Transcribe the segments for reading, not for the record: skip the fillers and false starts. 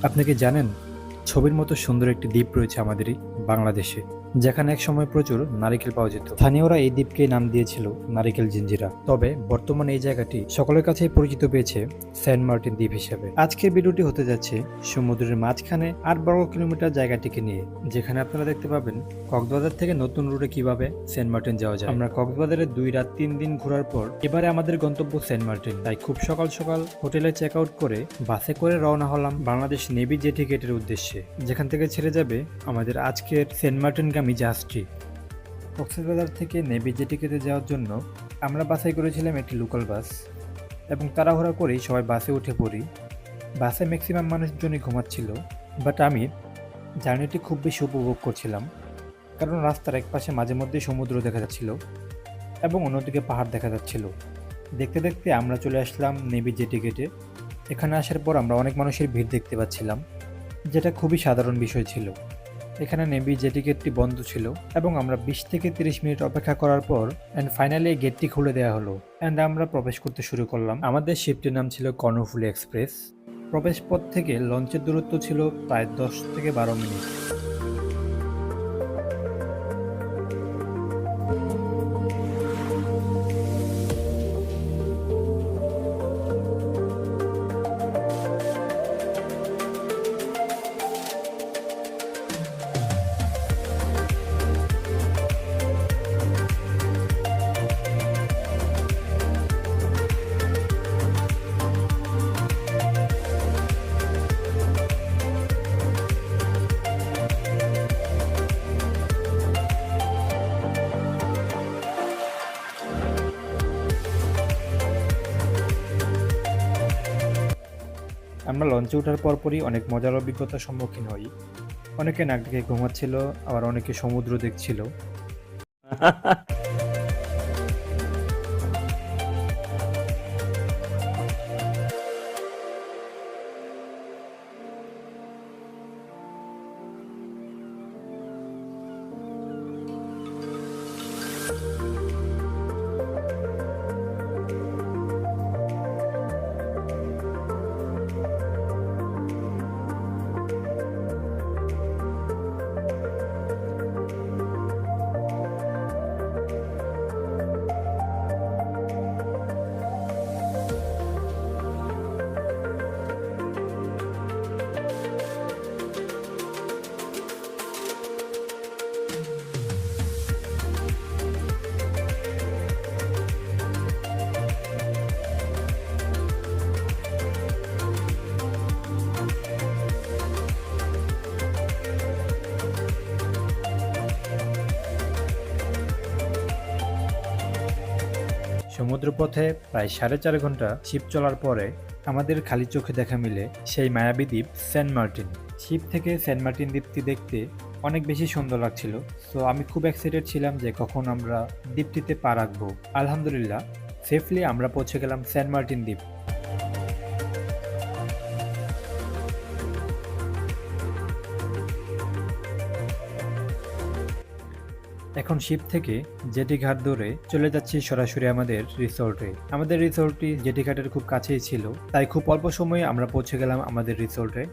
আপনি কি জানেন, ছবির মতো সুন্দর একটি দ্বীপ রয়েছে আমাদেরই বাংলাদেশে, যেখানে এক সময় প্রচুর নারিকেল পাওয়া যেত। স্থানীয়রা এই দ্বীপকে নাম দিয়েছিল নারিকেল জিঞ্জিরা। তবে বর্তমানে এই জায়গাটি সকলের কাছেই পরিচিত পেয়েছে সেন্ট মার্টিন দ্বীপ হিসেবে। আজকের ভিডিওটি হতে যাচ্ছে সমুদ্রের মাঝখানে ৮ বর্গ কিলোমিটার জায়গাটিকে নিয়ে, যেখানে আপনারা দেখতে পাবেন কক্সবাজার থেকে নতুন রুটে কিভাবে সেন্ট মার্টিন যাওয়া যায়। আমরা কক্সবাজারে ২ রাত ৩ দিন ঘোরার পর এবারে আমাদের গন্তব্য সেন্ট মার্টিন। তাই খুব সকাল সকাল হোটেলে চেক আউট করে বাসে করে রওনা হলাম বাংলাদেশ নেভি জেটি গেটের উদ্দেশ্যে, যেখান থেকে ছেড়ে যাবে আমাদের আজকের সেন্ট মার্টিনগামী জাহাজটি। কক্সবাজার থেকে নেভি জেটি গেটে যাওয়ার জন্য আমরা বাসাই করেছিলাম একটি লোকাল বাস, এবং তাড়াহুড়া করেই সবাই বাসে উঠে পড়ি। বাসে ম্যাক্সিমাম মানুষজনই ঘুমাচ্ছিল, বাট আমি জার্নিটি খুব বেশি উপভোগ করছিলাম, কারণ রাস্তার একপাশে মাঝে মধ্যেই সমুদ্র দেখা যাচ্ছিল এবং অন্যদিকে পাহাড় দেখা যাচ্ছিল। দেখতে দেখতে আমরা চলে আসলাম নেভি জেটি গেটে। এখানে আসার পর আমরা অনেক মানুষের ভিড় দেখতে পাচ্ছিলাম, যেটা খুবই সাধারণ বিষয় ছিল। এখানে নেভি জেটি গেটটি বন্ধ ছিল এবং আমরা ২০ থেকে ৩০ মিনিট অপেক্ষা করার পর ফাইনালি এই গেটটি খুলে দেওয়া হলো অ্যান্ড আমরা প্রবেশ করতে শুরু করলাম। আমাদের শিপটির নাম ছিল কর্ণফুলী এক্সপ্রেস। প্রবেশ পথ থেকে লঞ্চের দূরত্ব ছিল প্রায় ১০ থেকে ১২ মিনিট। আমরা লঞ্চে ওঠার পরপরই অনেক মজার অভিজ্ঞতার সম্মুখীন হই। অনেকে নাক ডেকে ঘুমাচ্ছিল, আবার অনেকে সমুদ্র দেখছিল। সমুদ্রপথে প্রায় ৪.৫ ঘন্টা শিপ চলার পরে আমাদের খালি চোখে দেখা মিলে সেই মায়াবী দ্বীপ সেন্ট মার্টিন। শিপ থেকে সেন্ট মার্টিন দ্বীপটি দেখতে অনেক বেশি সুন্দর লাগছিল। সো আমি খুব এক্সাইটেড ছিলাম যে কখন আমরা দ্বীপটিতে পা রাখবো। আলহামদুলিল্লাহ, সেফলি আমরা পৌঁছে গেলাম সেন্ট মার্টিন দ্বীপ। এখন শিপ থেকে জেটি ঘাট ধরে চলে যাচ্ছি সরাসরি আমাদের রিসোর্টে। আমাদের রিসোর্টটি জেটি ঘাটের খুব কাছেই ছিল, তাই খুব অল্প সময়ে আমরা পৌঁছে গেলাম আমাদের রিসোর্টে।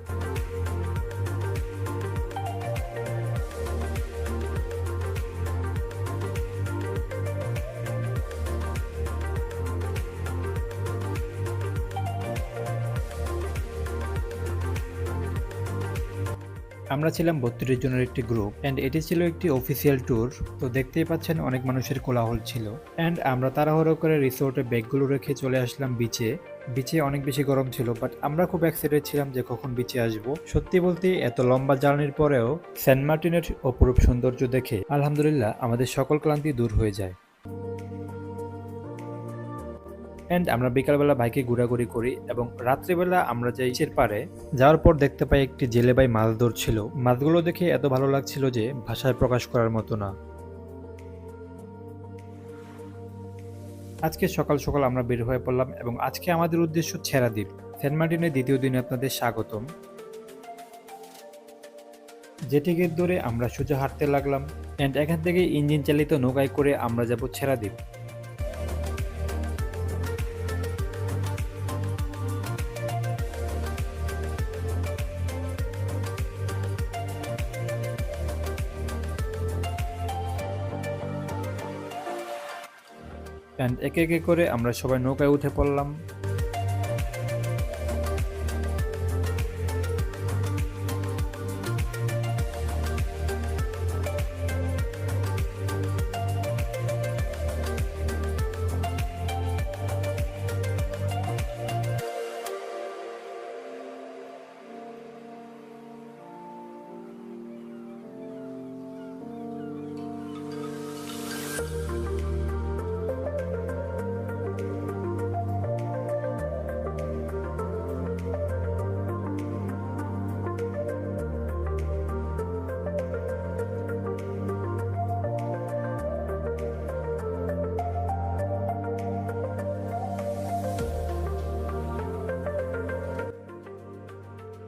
আমরা ছিলাম ৩২ জনের একটি গ্রুপ অ্যান্ড এটি ছিল একটি অফিসিয়াল ট্যুর। তো দেখতেই পাচ্ছেন অনেক মানুষের কোলাহল ছিল অ্যান্ড আমরা তাড়াহুড়ো করে রিসোর্টে ব্যাগগুলো রেখে চলে আসলাম বিচে। বিচে অনেক বেশি গরম ছিল, বাট আমরা খুব এক্সাইটেড ছিলাম যে কখন বিচে আসবো। সত্যি বলতে এত লম্বা জার্নির পরেও সেন্ট মার্টিনের অপরূপ সৌন্দর্য দেখে আলহামদুলিল্লাহ আমাদের সকল ক্লান্তি দূর হয়ে যায়। অ্যান্ড আমরা বিকালবেলা বাইকে ঘোরাঘুরি করি এবং রাত্রিবেলা আমরা যাই বিচের পাড়ে। যাওয়ার পর দেখতে পাই একটি জেলে ভাই মাছ ধরছিল। মাছগুলো দেখে এত ভালো লাগছিল যে ভাষায় প্রকাশ করার মতো না। আজকে সকাল সকাল আমরা বের হয়ে পড়লাম এবং আজকে আমাদের উদ্দেশ্য ছেড়াদ্বীপ। সেন্ট মার্টিনের দ্বিতীয় দিনে আপনাদের স্বাগতম। জেটি গেট ধরে আমরা সোজা হাঁটতে লাগলাম অ্যান্ড এখান থেকে ইঞ্জিন চালিত নৌকায় করে আমরা যাব ছেড়াদ্বীপ। অ্যান্ড একে একে করে আমরা সবাই নৌকায় উঠে পড়লাম।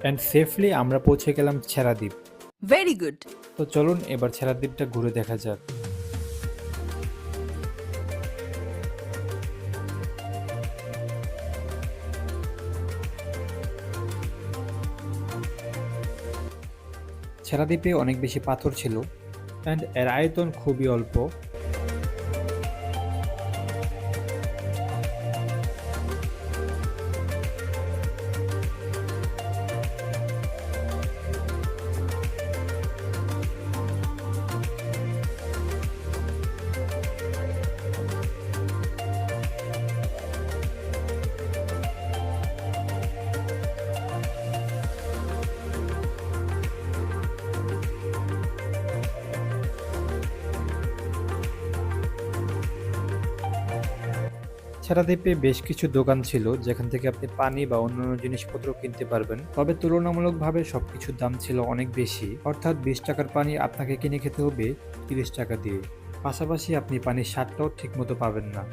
অ্যান্ড সেফলি আমরা পৌঁছে গেলাম ছেড়া দ্বীপ। Very good. তো চলুন এবার ছেড়া দ্বীপটা ঘুরে দেখা যাক। ছেড়া দ্বীপে অনেক বেশি পাথর ছিল অ্যান্ড এর আয়তন খুবই অল্প। ছেড়া দ্বীপে বেশ কিছু দোকান ছিল যেখান থেকে আপনি পানি বা অন্যান্য জিনিসপত্র কিনতে পারবেন, তবে তুলনামূলকভাবে সবকিছুর দাম ছিল অনেক বেশি, অর্থাৎ 20 টাকার পানি আপনাকে কিনে খেতে হবে 30 টাকা দিয়ে। পাশাপাশি আপনি পানির স্বাদটাও ঠিক মতো পাবেন না।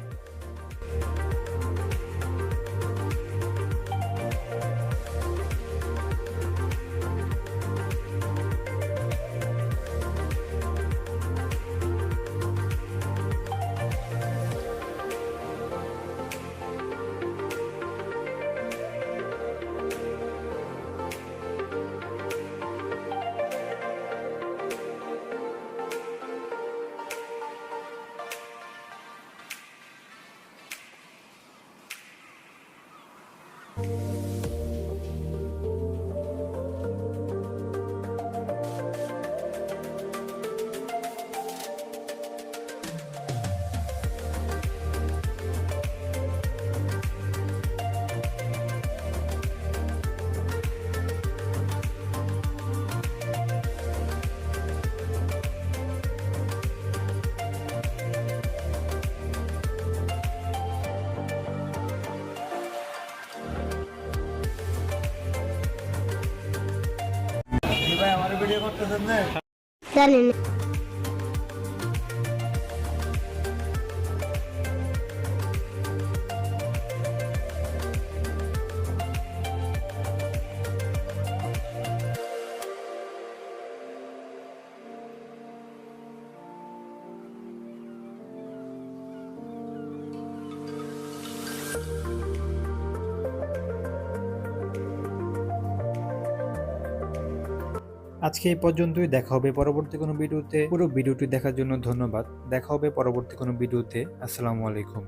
ভাই আমার ভিডিও করতেছেন না? জানি না। আজকে এই পর্যন্তই। দেখা হবে পরবর্তী কোনো ভিডিওতে। পুরো ভিডিওটি দেখার জন্য ধন্যবাদ। দেখা হবে পরবর্তী কোনো ভিডিওতে। আসসালামু আলাইকুম।